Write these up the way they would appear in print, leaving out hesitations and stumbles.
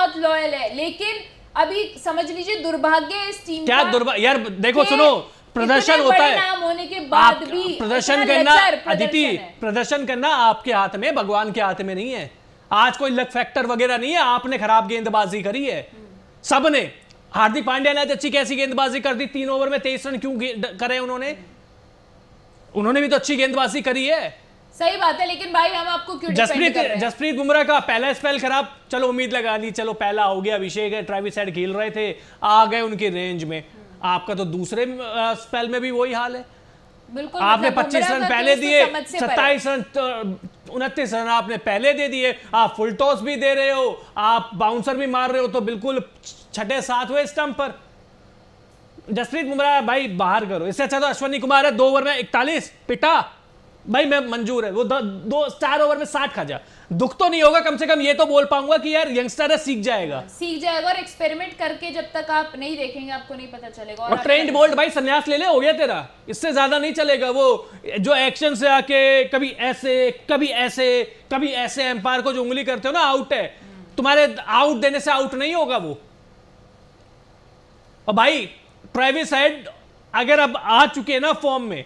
बहुत लॉयल है, लेकिन अभी समझ लीजिए दुर्भाग्य है इस टीम क्या यार देखो सुनो, प्रदर्शन होता है, नाम होने के बाद भी प्रदर्शन करना, अदिति प्रदर्शन करना आपके हाथ में, भगवान के हाथ में नहीं है। आज कोई लक फैक्टर वगैरह नहीं है, आपने खराब गेंदबाजी करी है सबने। हार्दिक पांड्या ने आज अच्छी कैसी गेंदबाजी कर दी, 3 ओवर में 23 रन क्यों करे उन्होंने भी तो अच्छी गेंदबाजी करी है। सही बात है, लेकिन भाई हम आपको क्यों जसप्रीत बुमराह का पहला स्पेल खराब, चलो उम्मीद लगा ली, चलो पहला हो गया, अभिषेक है, ट्रेविस हेड खेल रहे थे, आ गए उनकी रेंज में। आपका तो दूसरे स्पेल में भी वही हाल है। बिल्कुल, आपने 25 रन पहले दिए, 27 रन 29 रन आपने पहले दे दिए, आप फुल टॉस भी दे रहे हो, आप बाउंसर भी मार रहे हो, तो बिल्कुल 6ठे 7वें स्टंप पर। जसप्रीत बुमराह भाई बाहर करो, इससे अच्छा तो अश्विनी कुमार है, 2 ओवर में 41 पिटा भाई, मैं मंजूर है, वो 4 ओवर में 60 खा जा, दुख तो नहीं होगा, कम से कम ये तो बोल पाऊंगा कि यार यंगस्टर है, सीख जाएगा और एक्सपेरिमेंट करके जब तक आप नहीं देखेंगे आपको नहीं पता चलेगा। और ट्रेंट बोल्ट भाई संन्यास ले हो गया तेरा, इससे ज्यादा नहीं चलेगा। वो जो एक्शन से आके कभी ऐसे कभी ऐसे कभी ऐसे एम्पायर को जो उंगली करते हो ना, आउट है, तुम्हारे आउट देने से आउट नहीं होगा वो। और भाई ट्रेविस हेड अगर अब आ चुके ना फॉर्म में,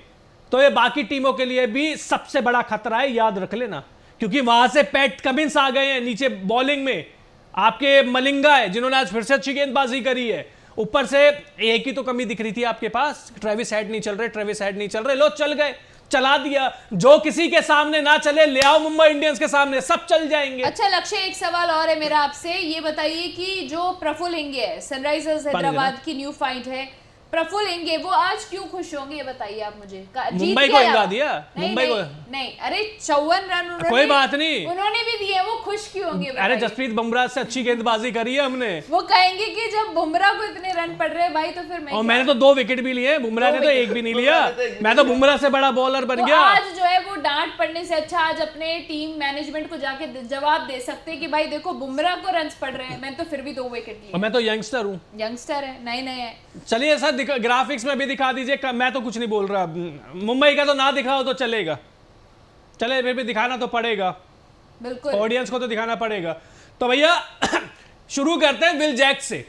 तो ये बाकी टीमों के लिए भी सबसे बड़ा खतरा है, याद रख लेना, क्योंकि वहां से पैट कमिंस आ गए हैं नीचे बॉलिंग में, आपके मलिंगा है जिन्होंने आज फिर से अच्छी गेंदबाजी करी है, ऊपर से एक ही तो कमी दिख रही थी आपके पास, ट्रेविस हेड नहीं चल रहे, लो चल गए, चला दिया, जो किसी के सामने ना चले ले आओ मुंबई इंडियंस के सामने, सब चल जाएंगे। अच्छा लक्ष्य, एक सवाल और है मेरा आपसे, ये बताइए कि जो प्रफुल्ल इंगे है, सनराइजर्स हैदराबाद की न्यू फाइट है, प्रफुल्ल इंगे, वो आज क्यों खुश होंगे ये बताइए आप मुझे। मुंबई को हिला दिया, मुंबई को नहीं, अरे 54 रन उन्होंने, कोई बात नहीं, उन्होंने भी दिए, वो खुश क्यों होंगे? अरे जसप्रीत बुमराह से अच्छी गेंदबाजी करी है हमने, वो कहेंगे कि जब बुमराह को इतने रन पड़ रहे भाई तो फिर और मैंने तो 2 विकेट भी लिए, बुमराह ने तो 1 भी नहीं लिया, मैं तो बुमराह से बड़ा बॉलर बन गया। आज जो है वो डांट पड़ने से अच्छा आज अपने टीम मैनेजमेंट को जाके जवाब दे सकते कि भाई देखो बुमराह को रन पड़ रहे हैं, मैं तो फिर भी 2 विकेट लिए, मैं तो यंगस्टर हूँ, यंगस्टर है, नए है। चलिए सर ग्राफिक्स में भी दिखा दीजिए, मैं तो कुछ नहीं बोल रहा, मुंबई का तो ना दिखाओ तो चलेगा, चले फिर भी दिखाना तो पड़ेगा, बिल्कुल ऑडियंस को तो दिखाना पड़ेगा। तो भैया शुरू करते हैं विल जैक से,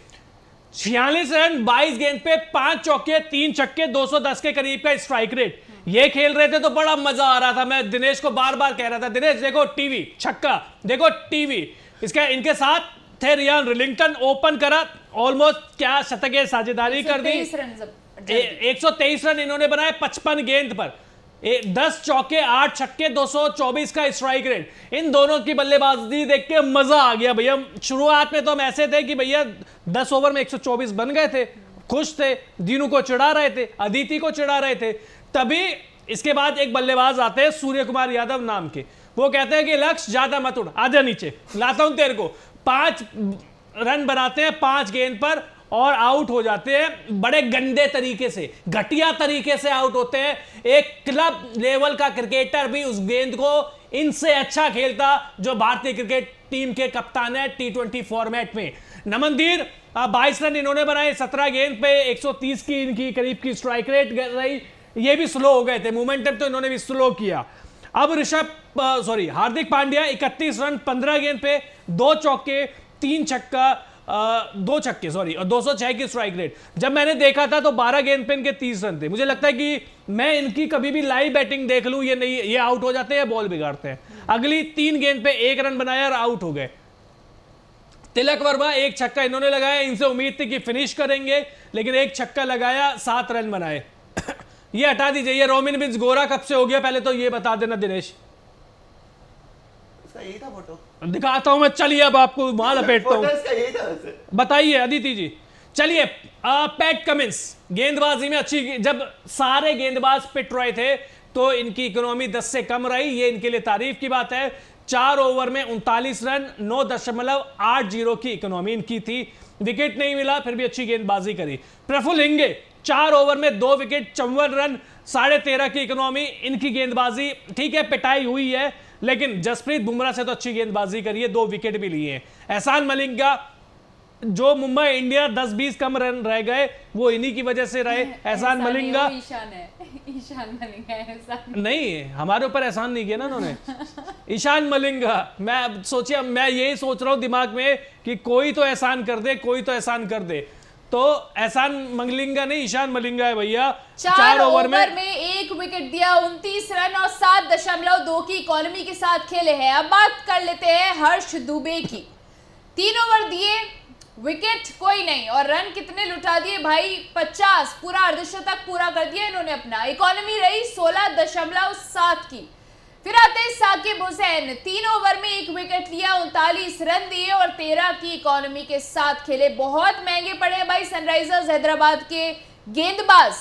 46 रन 22 गेंद पे 5 चौके 3 छक्के, 210 के करीब का स्ट्राइक रेट। ये खेल रहे थे तो बड़ा मजा आ रहा था, मैं दिनेश को बार बार कह रहा था, दिनेश देखो टीवी छक्का, देखो टीवी, इनके साथ थे रियान रिलिंगटन, ओपन करा, ऑलमोस्ट क्या शतकीय साझेदारी कर दी, 123 रन इन्होंने बनाए 55 गेंद पर, 10 चौके 8 छक्के, 224 का स्ट्राइक रेट। इन दोनों की बल्लेबाजी देख के मजा आ गया भैया। शुरुआत में तो हम ऐसे थे कि भैया 10 ओवर में 124 बन गए थे, खुश थे, दीनू को चिढ़ा रहे थे, अदिति को चिढ़ा रहे थे, तभी इसके बाद एक बल्लेबाज आते हैं सूर्य कुमार यादव नाम के, वो कहते हैं कि लक्ष्य ज्यादा मत उड़, आजा नीचे, लाता हूं तेरे को। 5 रन बनाते हैं 5 गेंद पर और आउट हो जाते हैं, बड़े गंदे तरीके से, घटिया तरीके से आउट होते हैं। एक क्लब लेवल का क्रिकेटर भी उस गेंद को इनसे अच्छा खेलता जो भारतीय क्रिकेट टीम के कप्तान है T20 फॉर्मेट में। नमनदीर 22 रन इन्होंने बनाए 17 गेंद पे, 130 की इनकी करीब की स्ट्राइक रेट रही, ये भी स्लो हो गए थे, मोमेंटम तो इन्होंने भी स्लो किया। अब हार्दिक पांड्या 31 रन 15 गेंद पे, 2 चौके 3 छक्का, 2 छक्के और 206 की स्ट्राइक रेट। जब मैंने देखा था तो 12 गेंद पे इनके 30 रन थे। मुझे लगता है कि मैं इनकी कभी भी लाइव बैटिंग देख लूं, ये नहीं, ये आउट हो जाते हैं, बॉल बिगाड़ते हैं। अगली 3 गेंद पे 1 रन बनाया और आउट हो गए। तिलक वर्मा 1 छक्का इन्होंने लगाया, इनसे उम्मीद थी कि फिनिश करेंगे, लेकिन 1 छक्का लगाया, 7 रन बनाए। ये हटा दीजिए, ये रोमिन बिन्स गोरा कब से हो गया पहले तो ये बता देना दिनेश। यही था फोटो, दिखाता हूं मैं, चलिए अब आपको वहां लपेटता हूं, बताइए अदिति जी। चलिए पैट कमिंस गेंदबाजी में अच्छी, जब सारे गेंदबाज पिट रहे थे तो इनकी इकोनॉमी 10 से कम रही, ये इनके लिए तारीफ की बात है। 4 ओवर में 39 रन 9.80 की इकोनॉमी इनकी थी, विकेट नहीं मिला फिर भी अच्छी गेंदबाजी करी। प्रफुल्ल इंगे 4 ओवर में 2 विकेट 54 रन 13.5 की इकोनॉमी, इनकी गेंदबाजी ठीक है, पिटाई हुई है, लेकिन जसप्रीत बुमराह से तो अच्छी गेंदबाजी करी है, 2 विकेट भी लिए हैं। एहसान मलिंगा जो मुंबई इंडिया 10-20 कम रन रह गए वो इन्हीं की वजह से रहे। एहसान मलिंगा, ईशान मलिंगा एहसान नहीं, हमारे ऊपर एहसान नहीं किया ना उन्होंने। ईशान मलिंगा, मैं सोचिए, मैं यही सोच रहा हूँ दिमाग में कि कोई तो एहसान कर दे, कोई तो एहसान कर दे। तो एहसान मलिंगा नहीं, ईशान मलिंगा है भैया। 4 ओवर में 1 विकेट दिया, 29 रन और 7.2 की इकोनॉमी के साथ खेले हैं। अब बात कर लेते हैं हर्ष दुबे की। 3 ओवर दिए, विकेट कोई नहीं, और रन कितने लुटा दिए भाई, 50, पूरा अर्धशतक पूरा कर दिया इन्होंने अपना। इकोनॉमी रही 16.7 की। फिर आते हैं साकिब हुसैन, 3 ओवर में 1 विकेट लिया, 39 रन दिए और 13 की इकोनॉमी के साथ खेले। बहुत महंगे पड़े हैं भाई सनराइजर्स हैदराबाद के गेंदबाज।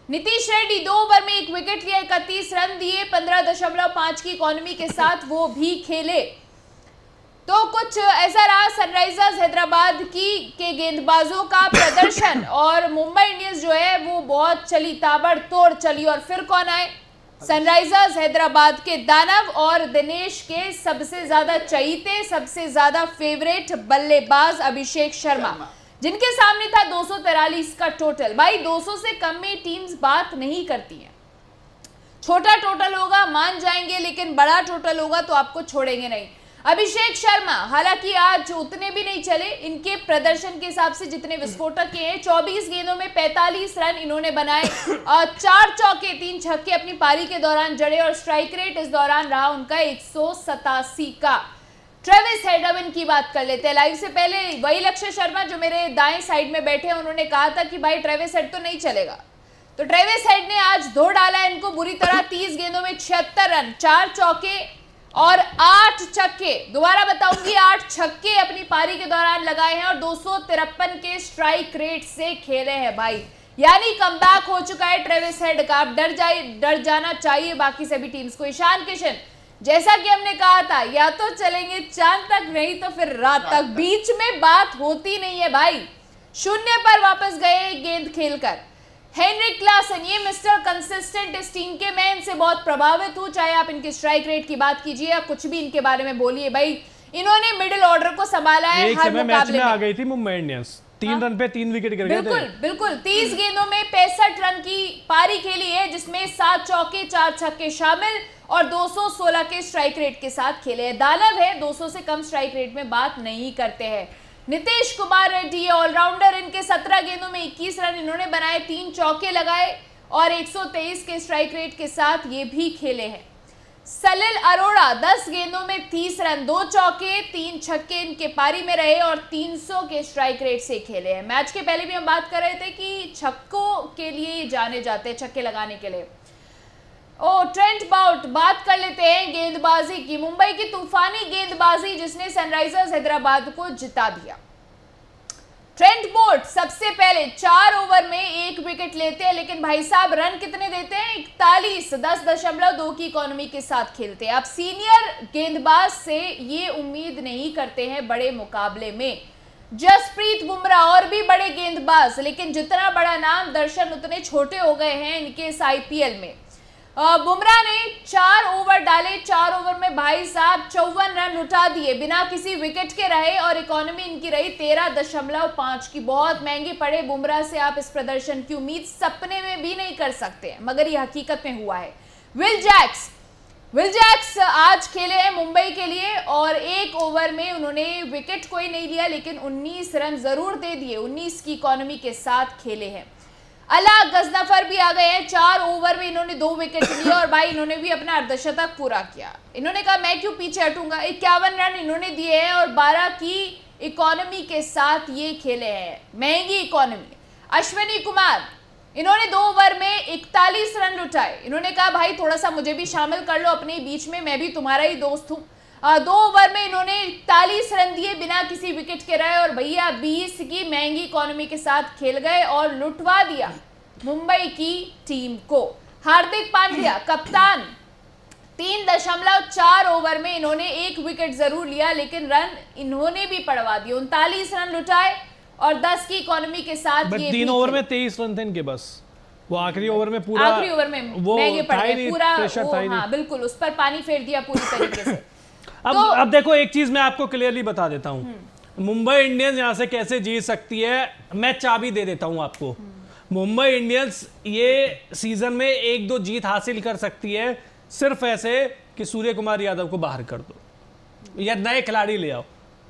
नीतीश रेड्डी 2 ओवर में 1 विकेट लिया, 31 रन दिए, 15.5 की इकोनॉमी के साथ वो भी खेले। तो कुछ ऐसा रहा सनराइजर्स हैदराबाद के गेंदबाजों का प्रदर्शन, और मुंबई इंडियंस जो है वो बहुत चली, ताबड़तोड़ चली। और फिर कौन आए, सनराइजर्स हैदराबाद के दानव और दिनेश के सबसे ज्यादा चहीते, सबसे ज्यादा फेवरेट बल्लेबाज अभिषेक शर्मा, जिनके सामने था 243 का टोटल। भाई 200 से कम में टीम्स बात नहीं करती हैं। छोटा टोटल होगा मान जाएंगे, लेकिन बड़ा टोटल होगा तो आपको छोड़ेंगे नहीं। अभिषेक शर्मा हालांकि आज उतने भी नहीं चले, इनके प्रदर्शन के हिसाब से जितने विस्फोटक के हैं, 24 गेंदों में 45 रन इन्होंने बनाए, 4 चौके 3 छक्के अपनी पारी के दौरान जड़े, और स्ट्राइक रेट इस दौरान रहा उनका 187 का। ट्रेविस हेड की बात कर लेते हैं। लाइव से पहले वही लक्ष्य शर्मा जो मेरे दाएं साइड में बैठे हैं, उन्होंने कहा था कि भाई ट्रेविस हेड तो नहीं चलेगा, तो ट्रेविस हेड ने आज धो डाला है इनको बुरी तरह। 30 गेंदों में 76 रन, 4 चौके और 8 छक्के, दोबारा बताऊंगी 8 छक्के अपनी पारी के दौरान लगाए हैं, और 253 के स्ट्राइक रेट से खेले हैं भाई। यानी कमबैक हो चुका है ट्रेविस हेड का। अब डर जाना चाहिए बाकी सभी टीम्स को। ईशान किशन, जैसा कि हमने कहा था, या तो चलेंगे चांद तक, नहीं तो फिर रात तक, बीच में बात होती नहीं है भाई। 0 पर वापस गए गेंद खेलकर। हेनरिक क्लासन, ये मिस्टर कंसिस्टेंट इस टीम के, मैं इनसे बहुत प्रभावित हूं, चाहे आप इनके स्ट्राइक रेट की बात कीजिए या कुछ भी इनके बारे में बोलिए। भाई इन्होंने मिडिल ऑर्डर को संभाला है हर मुकाबले में। आ गई थी मुंबई इंडियंस, 3 रन पे 3 विकेट गिर गए थे। बिल्कुल 30 गेंदों में 65 रन की पारी खेली है, जिसमें 7 चौके 4 छक्के शामिल, और 216 के स्ट्राइक रेट के साथ खेले हैं। दानव है 200 से कम स्ट्राइक रेट में बात नहीं करते हैं। नीतीश कुमार रेड्डी ऑलराउंडर, इनके 17 गेंदों में 21 रन इन्होंने बनाए, 3 चौके लगाए, और 123 के स्ट्राइक रेट के साथ ये भी खेले हैं। सलिल अरोड़ा 10 गेंदों में 30 रन, 2 चौके 3 छक्के इनके पारी में रहे, और 300 के स्ट्राइक रेट से खेले हैं। मैच के पहले भी हम बात कर रहे थे कि छक्कों के लिए जाने जाते हैं, छक्के लगाने के लिए। ट्रेंट बाउट, बात कर लेते हैं गेंदबाजी की, मुंबई की तूफानी गेंदबाजी जिसने सनराइजर्स हैदराबाद को जिता दिया। ट्रेंट बोल्ट सबसे पहले 4 ओवर में 1 विकेट लेते हैं, लेकिन भाई साहब रन कितने देते हैं, 41, 10.2 की इकोनॉमी के साथ खेलते हैं। आप सीनियर गेंदबाज से ये उम्मीद नहीं करते हैं बड़े मुकाबले में। जसप्रीत बुमराह और भी बड़े गेंदबाज, लेकिन जितना बड़ा नाम दर्शन उतने छोटे हो गए हैं इनके इस IPL में। बुमराह ने 4 ओवर डाले, 4 ओवर में भाई साहब 54 रन लुटा दिए, बिना किसी विकेट के रहे, और इकोनॉमी इनकी रही 13.5 की। बहुत महंगे पड़े बुमराह से आप इस प्रदर्शन की उम्मीद सपने में भी नहीं कर सकते हैं, मगर ये हकीकत में हुआ है। विल जैक्स आज खेले हैं मुंबई के लिए, और 1 ओवर में उन्होंने विकेट कोई नहीं लिया, लेकिन 19 रन जरूर दे दिए, 19 की इकोनॉमी के साथ खेले हैं। अला गजनफर भी आ गए हैं, 4 ओवर में इन्होंने 2 विकेट लिए, और भाई इन्होंने भी अपना अर्धशतक पूरा किया। इन्होंने कहा मैं क्यों पीछे हटूंगा, 51 रन इन्होंने दिए हैं, और 12 की इकोनॉमी के साथ ये खेले हैं, महंगी इकोनॉमी। अश्विनी कुमार, इन्होंने 2 ओवर में 41 रन लुटाए, इन्होंने कहा भाई थोड़ा सा मुझे भी शामिल कर लो अपने बीच में, मैं भी तुम्हारा ही दोस्त हूँ। 2 ओवर में इन्होंने 41 रन दिए, बिना किसी विकेट के रहे, और भैया 20 की महंगी इकोनॉमी के साथ खेल गए और लुटवा दिया मुंबई की टीम को। हार्दिक पांड्या कप्तान, 3.4 ओवर में इन्होंने 1 विकेट जरूर लिया, लेकिन रन इन्होंने भी पड़वा दिए, 39 रन लुटाए, और 10 की इकोनॉमी के साथ ये 3 ओवर में 23 रन थे इनके बस। वो आखिरी ओवर में पूरा, आखिरी ओवर में महंगे पड़ गए, पूरा हाँ बिल्कुल उस पर पानी फेर दिया पूरी तरीके से। अब देखो एक चीज मैं आपको क्लियरली बता देता हूं, मुंबई इंडियंस यहां से कैसे जीत सकती है, मैं चाबी दे देता हूं आपको। मुंबई इंडियंस ये सीजन में 1-2 जीत हासिल कर सकती है सिर्फ ऐसे कि सूर्य कुमार यादव को बाहर कर दो या नए खिलाड़ी ले आओ।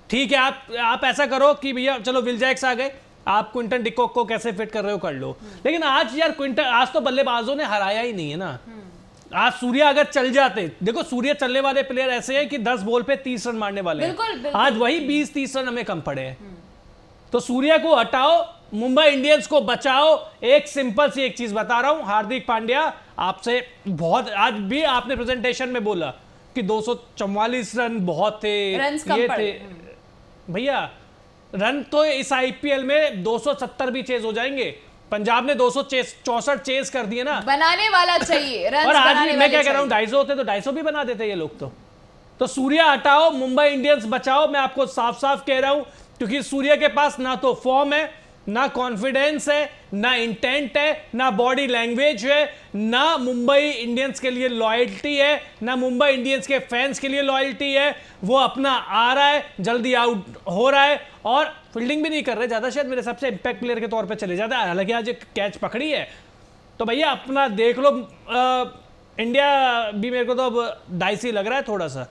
ठीक है, आप ऐसा करो कि भैया चलो विल जैक्स आ गए, आप क्विंटन डिकॉक को कैसे फिट कर रहे हो कर लो, लेकिन आज यार आज तो बल्लेबाजों ने हराया ही नहीं है ना। आज सूर्य अगर चल जाते, देखो सूर्य चलने वाले प्लेयर ऐसे हैं कि 10 बॉल पे 30 रन मारने वाले हैं, आज वही 20-30 रन हमें कम पड़े हैं। तो सूर्य को हटाओ, मुंबई इंडियंस को बचाओ। एक सिंपल सी एक चीज बता रहा हूं, हार्दिक पांड्या आपसे बहुत, आज भी आपने प्रेजेंटेशन में बोला कि 244 रन बहुत थे, ये थे। भैया रन तो इस आईपीएल में 270 भी चेज हो जाएंगे। पंजाब ने 264 चेज कर दिए ना, बनाने वाला चाहिए रन। और आज भी मैं क्या कह रहा हूं, 250 होते तो 250 भी बना देते ये लोग। तो सूर्य हटाओ, मुंबई इंडियंस बचाओ। मैं आपको साफ साफ कह रहा हूं, क्योंकि सूर्य के पास ना तो फॉर्म है, ना कॉन्फिडेंस है, ना इंटेंट है, ना बॉडी लैंग्वेज है, ना मुंबई इंडियंस के लिए लॉयल्टी है, ना मुंबई इंडियंस के फैंस के लिए लॉयल्टी है। वो अपना आ रहा है, जल्दी आउट हो रहा है और फील्डिंग भी नहीं कर रहे ज्यादा, शायद मेरे हिसाब से इंपैक्ट प्लेयर के तौर पे चले जाता है। हालांकि आज कैच पकड़ी है, तो भैया अपना देख लो। इंडिया भी मेरे को तो अब डाइसी लग रहा है थोड़ा सा।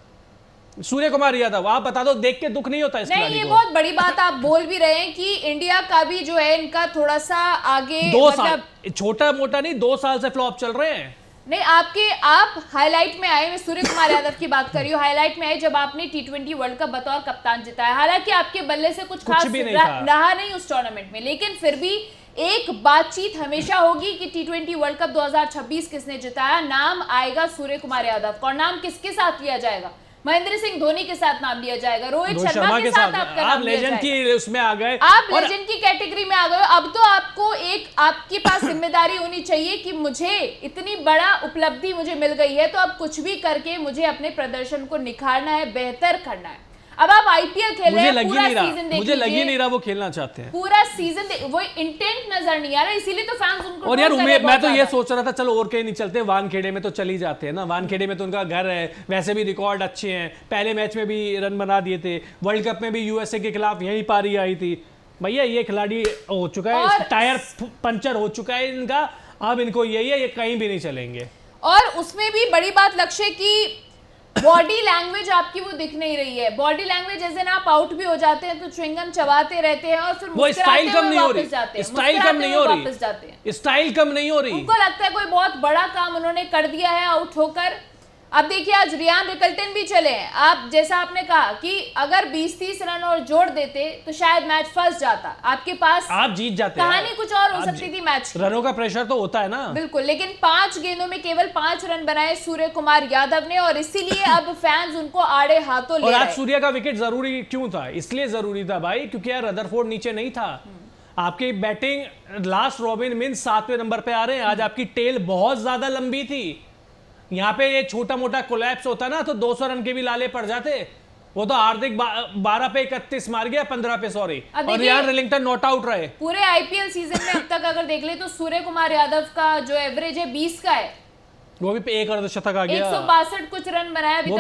सूर्य कुमार यादव आप बता दो, देख के दुख नहीं होता इस खिलाड़ी को? नहीं, ये बहुत बड़ी बात आप बोल भी रहे हैं कि इंडिया का भी जो है इनका थोड़ा सा आगे 2 साल, छोटा मोटा नहीं 2 साल से फ्लॉप चल रहे हैं। नहीं, आप हाईलाइट में आए, मैं सूर्य कुमार यादव की बात कर रही हूँ, हाईलाइट में आए जब आपने T20 वर्ल्ड कप बतौर कप्तान जिताया। हालांकि आपके बल्ले से कुछ खास रहा नहीं उस टूर्नामेंट में, लेकिन फिर भी एक बातचीत हमेशा होगी कि T20 वर्ल्ड कप 2026 किसने जिताया। नाम आएगा सूर्य कुमार यादव का, और नाम किसके साथ लिया जाएगा? महेंद्र सिंह धोनी के साथ नाम लिया जाएगा, रोहित शर्मा के साथ आपका नाम लिया जाएगा। की उसमें आ गए, आप लेजेंड की कैटेगरी में आ गए। अब तो आपको एक आपके पास जिम्मेदारी होनी चाहिए कि मुझे इतनी बड़ा उपलब्धि मुझे मिल गई है, तो अब कुछ भी करके मुझे अपने प्रदर्शन को निखारना है, बेहतर करना है। अब आप आईपीएल खेल रहे हैं, पूरा सीजन देख, मुझे लग ही नहीं रहा वो खेलना चाहते हैं। पूरा सीजन वो इंटेंट नजर नहीं आ रहा, इसीलिए तो फैंस उनको। और यार मैं तो ये सोच रहा था चलो और कहीं नहीं चलते, वानखेड़े में तो चली जाते हैं ना। वानखेड़े में तो उनका घर है, वैसे भी रिकॉर्ड अच्छे हैं, पहले मैच में भी रन बना दिए थे, वर्ल्ड कप में भी यूएसए के खिलाफ यही पारी आई थी। भैया ये खिलाड़ी हो चुका है, टायर पंचर हो चुका है इनका, अब इनको यही है, ये कहीं भी नहीं चलेंगे। और उसमें भी बड़ी बात लक्ष्य की बॉडी लैंग्वेज आपकी वो दिख नहीं रही है। बॉडी लैंग्वेज जैसे ना आप आउट भी हो जाते हैं तो च्युइंगम चबाते रहते हैं और फिर वो स्टाइल कम नहीं हो रही, स्टाइल कम नहीं हो रही, स्टाइल कम नहीं हो रही। उनको लगता है कोई बहुत बड़ा काम उन्होंने कर दिया है आउट होकर। अब देखिए आज रियान रिकल्टन भी चले हैं। आप जैसा आपने कहा कि अगर 20-30 रन और जोड़ देते तो शायद मैच फंस जाता, आपके पास आप जीत जाते, कहानी कुछ और हो सकती थी मैच की। रनों का प्रेशर तो होता है ना, बिल्कुल, लेकिन 5 गेंदों में केवल 5 रन बनाए सूर्य कुमार यादव ने, और इसीलिए अब फैंस उनको आड़े हाथों ले रहे हैं। और आज सूर्य का विकेट जरूरी क्यों था? इसलिए जरूरी था भाई क्योंकि यार रदरफोर्ड नीचे नहीं था। आपकी बैटिंग लास्ट रॉबिन मिन्स 7वें नंबर पे आ रहे हैं। आज आपकी टेल बहुत ज्यादा लंबी थी, यहाँ पे ये छोटा मोटा कोलैप्स होता ना तो 200 रन के भी लाले पड़ जाते। वो तो हार्दिक 12 पे 31 मार गया, 15 पे सॉरी, और यार रिलिंगटन नॉट आउट रहे। पूरे आईपीएल सीजन में अब तक अगर देख ले तो सूर्य कुमार यादव का जो एवरेज है 20 का है, वो भी एक अर्धशतक आ गया, 162 कुछ रन बनाया अभी तक।